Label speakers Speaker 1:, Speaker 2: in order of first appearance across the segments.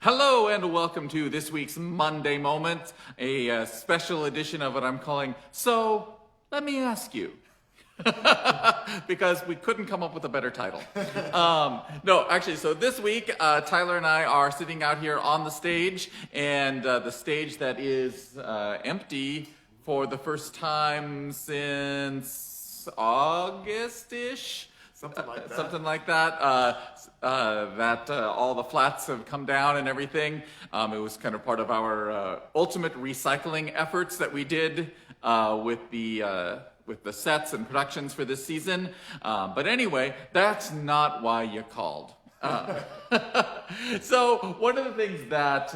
Speaker 1: Hello and welcome to this week's Monday Moment, a special edition of what I'm calling So Let Me Ask You. Because we couldn't come up with a better title. No, actually, so this week, Tyler and I are sitting out here on the stage, and the stage that is empty for the first time since August-ish.
Speaker 2: Something like that.
Speaker 1: Something like that. All the flats have come down and everything. It was kind of part of our ultimate recycling efforts that we did with the sets and productions for this season. But anyway, that's not why you called. So one of the things that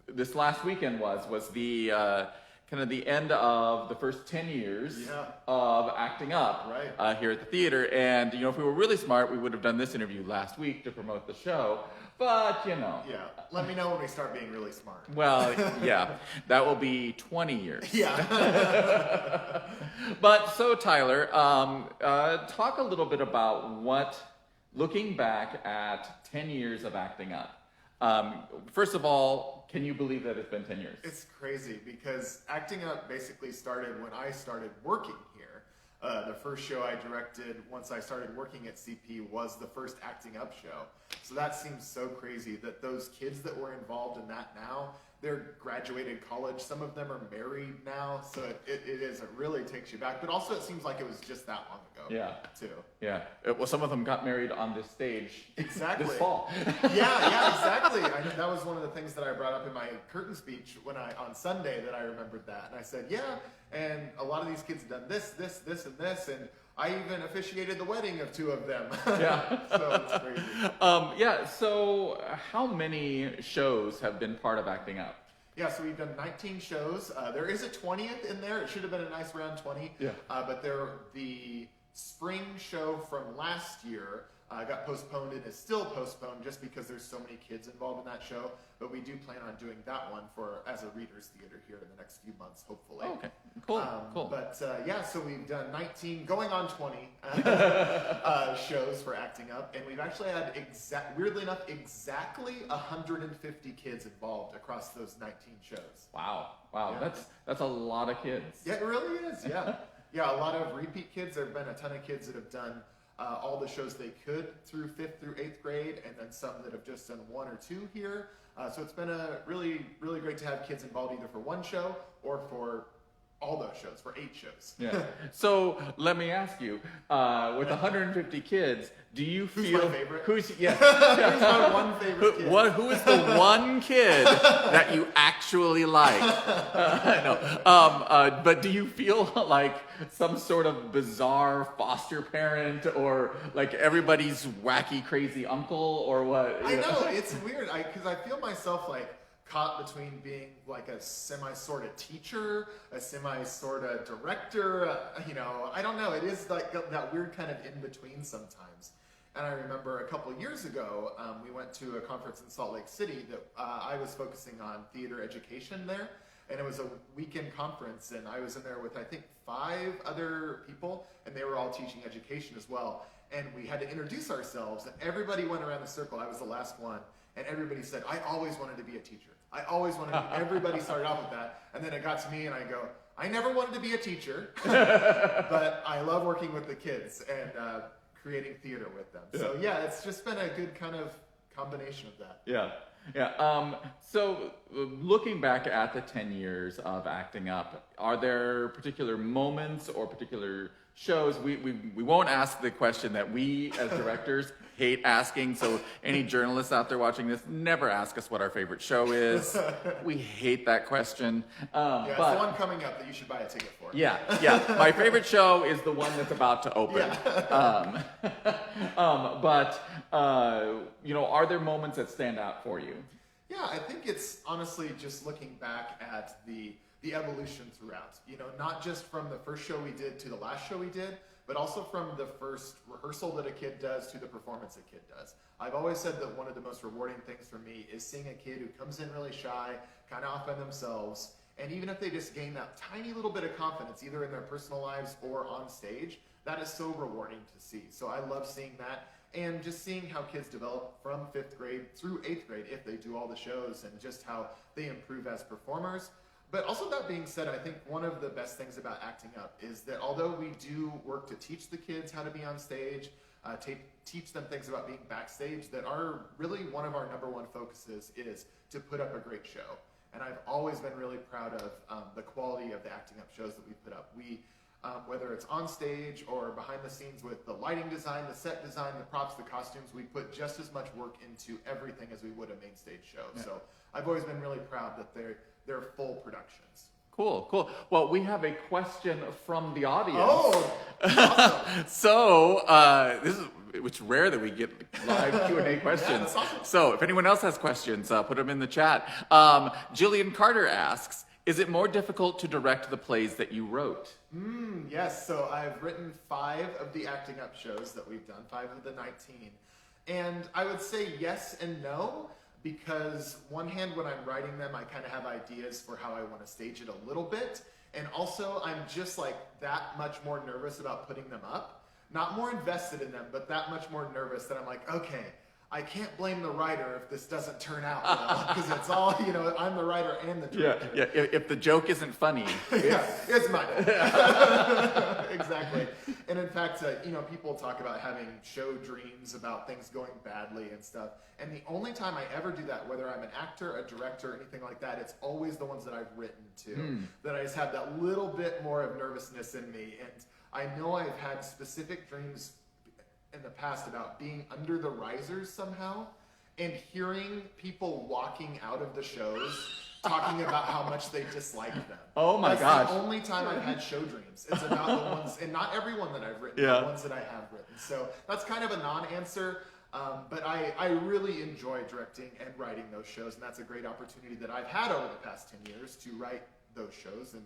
Speaker 1: this last weekend was the kind of the end of the first 10 years of Acting Up here at the theater. And, you know, if we were really smart, we would have done this interview last week to promote the show. But, you know.
Speaker 2: Yeah, let me know when we start being really smart.
Speaker 1: Well, yeah, that will be 20 years.
Speaker 2: Yeah.
Speaker 1: But so, Tyler, talk a little bit about looking back at 10 years of Acting Up. First of all, can you believe that it's been 10 years?
Speaker 2: It's crazy because Acting Up basically started when I started working here. The first show I directed once I started working at CP was the first Acting Up show. So that seems so crazy that those kids that were involved in that now, they're graduated college. Some of them are married now. So it really takes you back. But also it seems like it was just that long ago. Too.
Speaker 1: Yeah. Well, some of them got married on this stage.
Speaker 2: Exactly.
Speaker 1: This fall.
Speaker 2: Yeah, exactly. That was one of the things that I brought up in my curtain speech on Sunday that I remembered that. And I said, yeah, and a lot of these kids have done this, and this, and I even officiated the wedding of two of them.
Speaker 1: Yeah.
Speaker 2: So it's crazy.
Speaker 1: So how many shows have been part of Acting Up?
Speaker 2: Yeah, so we've done 19 shows. There is a 20th in there. It should have been a nice round 20.
Speaker 1: Yeah.
Speaker 2: But the spring show from last year got postponed and is still postponed just because there's so many kids involved in that show. But we do plan on doing that one as a readers theater here in the next few months, hopefully.
Speaker 1: Oh, okay, cool, cool.
Speaker 2: But so we've done 19, going on 20 shows for Acting Up, and we've actually had weirdly enough exactly 150 kids involved across those 19 shows.
Speaker 1: Wow,
Speaker 2: Yeah.
Speaker 1: that's a lot of kids.
Speaker 2: Yeah, it really is. Yeah, yeah, a lot of repeat kids. There have been a ton of kids that have done all the shows they could through 5th through 8th grade, and then some that have just done 1 or 2 here. So it's been a really, really great to have kids involved either for one show or for all those shows, for 8 shows.
Speaker 1: Yeah. So let me ask you, with 150 kids, do you feel...
Speaker 2: Who's my favorite?
Speaker 1: Who's
Speaker 2: my one favorite kid?
Speaker 1: Who is the one kid that you actually like? But do you feel like some sort of bizarre foster parent or like everybody's wacky, crazy uncle or what?
Speaker 2: I know, it's weird, because I feel myself like caught between being like a semi-sort of teacher, a semi-sort of director, I don't know. It is like that weird kind of in-between sometimes. And I remember a couple years ago, we went to a conference in Salt Lake City that I was focusing on theater education there. And it was a weekend conference, and I was in there with, I think, 5 other people, and they were all teaching education as well. And we had to introduce ourselves, and everybody went around the circle. I was the last one, and everybody said, I always wanted to be a teacher. I always wanted to be, everybody started off with that. And then it got to me, and I go, I never wanted to be a teacher, but I love working with the kids and creating theater with them.
Speaker 1: Yeah.
Speaker 2: So yeah, it's just been a good kind of combination of that.
Speaker 1: Yeah. Yeah. So looking back at the 10 years of Acting Up, are there particular moments or particular shows? We won't ask the question that we as directors hate asking. So any journalists out there watching this, never ask us what our favorite show is. We hate that question.
Speaker 2: It's the one coming up that you should buy a ticket for.
Speaker 1: Yeah. My favorite show is the one that's about to open.
Speaker 2: Yeah.
Speaker 1: Are there moments that stand out for you?
Speaker 2: Yeah, I think it's honestly just looking back at the evolution throughout. Not just from the first show we did to the last show we did, but also from the first rehearsal that a kid does to the performance a kid does. I've always said that one of the most rewarding things for me is seeing a kid who comes in really shy, kind of off by themselves, and even if they just gain that tiny little bit of confidence, either in their personal lives or on stage, that is so rewarding to see. So I love seeing that. And just seeing how kids develop from 5th grade through 8th grade if they do all the shows, and just how they improve as performers. But also, that being said, I think one of the best things about Acting Up is that although we do work to teach the kids how to be on stage, teach them things about being backstage, that really one of our number one focuses is to put up a great show. And I've always been really proud of the quality of the Acting Up shows that we put up. Whether it's on stage or behind the scenes with the lighting design, the set design, the props, the costumes, we put just as much work into everything as we would a main stage show. Yeah. So I've always been really proud that they're full productions.
Speaker 1: Cool. Well, we have a question from the audience.
Speaker 2: Oh, awesome.
Speaker 1: So it's rare that we get live Q&A questions.
Speaker 2: Yeah, that's awesome.
Speaker 1: So if anyone else has questions, put them in the chat. Jillian Carter asks, is it more difficult to direct the plays that you wrote?
Speaker 2: Yes, so I've written 5 of the Acting Up shows that we've done, 5 of the 19. And I would say yes and no, because one hand, when I'm writing them, I kind of have ideas for how I want to stage it a little bit. And also, I'm just like that much more nervous about putting them up. Not more invested in them, but that much more nervous that I'm like, okay, I can't blame the writer if this doesn't turn out well, because it's all, I'm the writer and the director.
Speaker 1: Yeah. If the joke isn't funny.
Speaker 2: It's mine. Exactly. And in fact, people talk about having show dreams about things going badly and stuff. And the only time I ever do that, whether I'm an actor, a director, anything like that, it's always the ones that I've written to. That I just have that little bit more of nervousness in me. And I know I've had specific dreams in the past about being under the risers somehow and hearing people walking out of the shows talking about how much they dislike them.
Speaker 1: Oh my gosh.
Speaker 2: That's the only time I've had show dreams. It's about the ones, and not every one that I've written, but the ones that I have written. So that's kind of a non-answer, but I really enjoy directing and writing those shows, and that's a great opportunity that I've had over the past 10 years to write those shows, and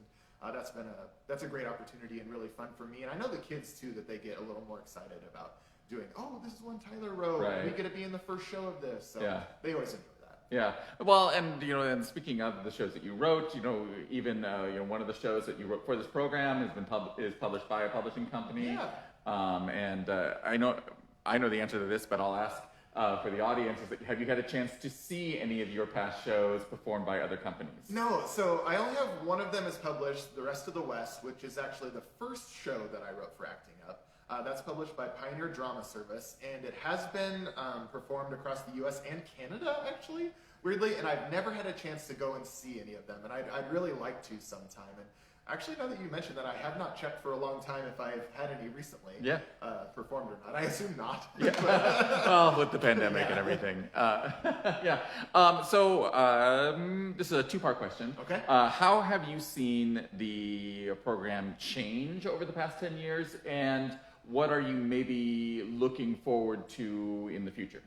Speaker 2: that's a great opportunity and really fun for me. And I know the kids too, that they get a little more excited about doing, this is one Tyler wrote,
Speaker 1: right.
Speaker 2: We get to be in the first show of this. So they always enjoy that.
Speaker 1: Yeah. Well, and and speaking of the shows that you wrote, even one of the shows that you wrote for this program is published by a publishing company.
Speaker 2: Yeah.
Speaker 1: And I know the answer to this, but I'll ask for the audience: have you had a chance to see any of your past shows performed by other companies?
Speaker 2: No. So I only have one of them is published, The Rest of the West, which is actually the first show that I wrote for Acting Up. That's published by Pioneer Drama Service, and it has been performed across the U.S. and Canada, actually, weirdly, and I've never had a chance to go and see any of them, and I'd really like to sometime. And actually, now that you mentioned that, I have not checked for a long time if I've had any recently performed or not. I assume not.
Speaker 1: Yeah. Well, with the pandemic and everything. So this is a 2-part question.
Speaker 2: Okay.
Speaker 1: How have you seen the program change over the past 10 years, and what are you maybe looking forward to in the future?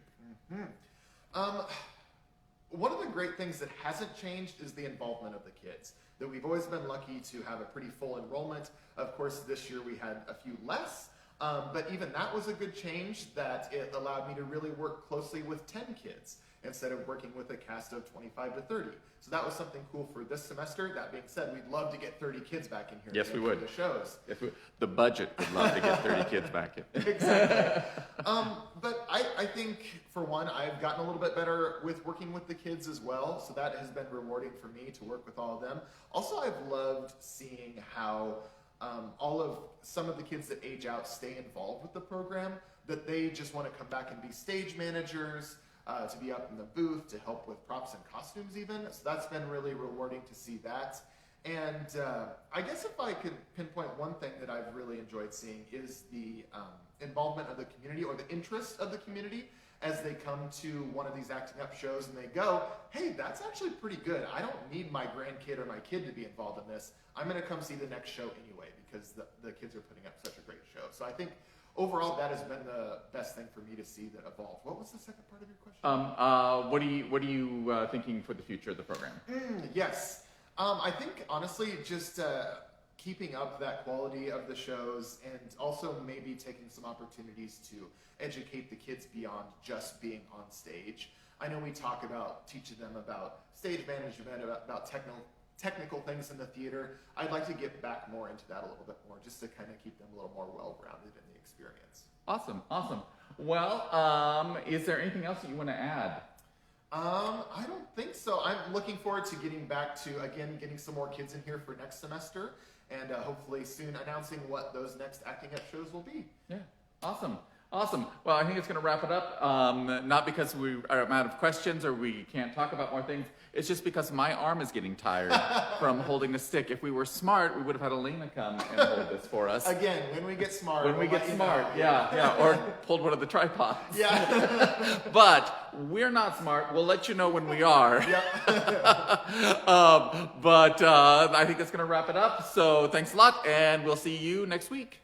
Speaker 2: One of the great things that hasn't changed is the involvement of the kids. That we've always been lucky to have a pretty full enrollment. Of course, this year we had a few less, but even that was a good change, that it allowed me to really work closely with 10 kids instead of working with a cast of 25 to 30. So that was something cool for this semester. That being said, we'd love to get 30 kids back in here.
Speaker 1: Yes, we would.
Speaker 2: For the shows.
Speaker 1: Yes, the budget would love to get 30 kids back in.
Speaker 2: Exactly. But I think, for one, I've gotten a little bit better with working with the kids as well. So that has been rewarding for me to work with all of them. Also, I've loved seeing how some of the kids that age out stay involved with the program, that they just want to come back and be stage managers, to be up in the booth, to help with props and costumes even. So that's been really rewarding to see that. And I guess if I could pinpoint one thing that I've really enjoyed seeing is the involvement of the community, or the interest of the community, as they come to one of these Acting Up shows and they go, hey, that's actually pretty good. I don't need my grandkid or my kid to be involved in this. I'm going to come see the next show anyway, because the kids are putting up such a great show. So I think overall, that has been the best thing for me to see that evolve. What was the second part of your question?
Speaker 1: What are you thinking for the future of the program?
Speaker 2: Yes. I think, honestly, just keeping up that quality of the shows, and also maybe taking some opportunities to educate the kids beyond just being on stage. I know we talk about teaching them about stage management, about technical things in the theater. I'd like to get back more into that a little bit more, just to kind of keep them a little more well-rounded in the experience.
Speaker 1: Awesome. Well, is there anything else that you want to add?
Speaker 2: I don't think so. I'm looking forward to getting back to, again, getting some more kids in here for next semester, and hopefully soon announcing what those next Acting Up shows will be.
Speaker 1: Yeah, awesome. Awesome. Well, I think it's going to wrap it up. Not because we are out of questions or we can't talk about more things. It's just because my arm is getting tired from holding the stick. If we were smart, we would have had Elena come and hold this for us.
Speaker 2: Again, when we get smart.
Speaker 1: When we
Speaker 2: we'll
Speaker 1: get
Speaker 2: let you
Speaker 1: smart,
Speaker 2: know.
Speaker 1: yeah, or pulled one of the tripods.
Speaker 2: Yeah.
Speaker 1: But we're not smart. We'll let you know when we are.
Speaker 2: Yep.
Speaker 1: But I think that's going to wrap it up. So thanks a lot, and we'll see you next week.